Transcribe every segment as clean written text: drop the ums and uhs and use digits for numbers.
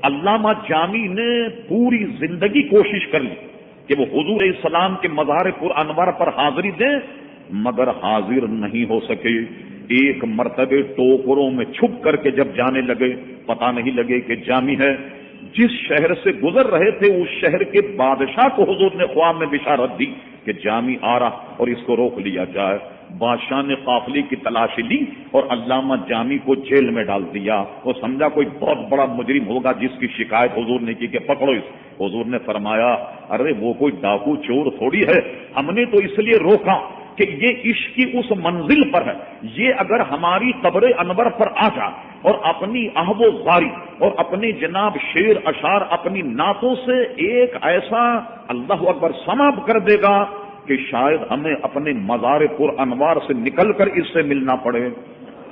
علامہ جامی نے پوری زندگی کوشش کر لی کہ وہ حضور علیہ السلام کے مزار پر انور پر حاضری دیں، مگر حاضر نہیں ہو سکے۔ ایک مرتبہ ٹوکروں میں چھپ کر کے جب جانے لگے، پتہ نہیں لگے کہ جامی ہے۔ جس شہر سے گزر رہے تھے اس شہر کے بادشاہ کو حضور نے خواب میں بشارت دی کہ جامی آ رہا اور اس کو روک لیا جائے۔ بادشاہ نے قافلے کی تلاشی لی اور علامہ جامی کو جیل میں ڈال دیا۔ وہ سمجھا کوئی بہت بڑا مجرم ہوگا جس کی شکایت حضور نے کی کہ پکڑو اس۔ حضور نے فرمایا ارے وہ کوئی ڈاکو چور تھوڑی ہے، ہم نے تو اس لیے روکا کہ یہ عشق کی اس منزل پر ہے، یہ اگر ہماری قبر انور پر آ جائے اور اپنی آہب و غاری اور اپنے جناب شعر اشعار اپنی نعتوں سے ایک ایسا اللہ اکبر سماپ کر دے گا کہ شاید ہمیں اپنے مزار پر انوار سے نکل کر اس سے ملنا پڑے،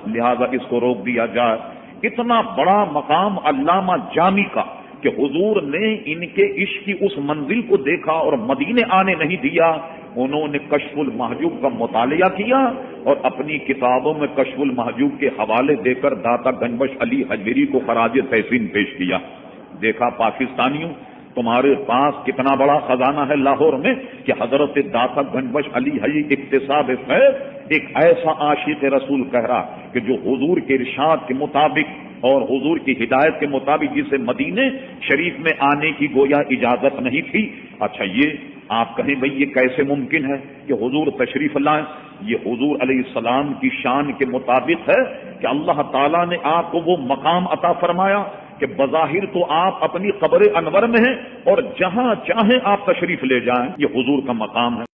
لہذا اس کو روک دیا جائے۔ اتنا بڑا مقام علامہ جامی کا کہ حضور نے ان کے عشق کی اس منزل کو دیکھا اور مدینے آنے نہیں دیا۔ انہوں نے کشف المحجوب کا مطالعہ کیا اور اپنی کتابوں میں کشف المحجوب کے حوالے دے کر داتا گنبش علی حجویری کو خراج تحسین پیش کیا۔ دیکھا پاکستانیوں تمہارے پاس کتنا بڑا خزانہ ہے لاہور میں کہ حضرت داتا گنبش علی حجی اقتصاب فیض ایک ایسا عاشق رسول کہہ رہا کہ جو حضور کے ارشاد کے مطابق اور حضور کی ہدایت کے مطابق جسے مدینے شریف میں آنے کی گویا اجازت نہیں تھی۔ اچھا یہ آپ کہیں بھئی یہ کیسے ممکن ہے کہ حضور تشریف لائیں؟ یہ حضور علیہ السلام کی شان کے مطابق ہے کہ اللہ تعالیٰ نے آپ کو وہ مقام عطا فرمایا کہ بظاہر تو آپ اپنی قبر انور میں ہیں اور جہاں چاہیں آپ تشریف لے جائیں، یہ حضور کا مقام ہے۔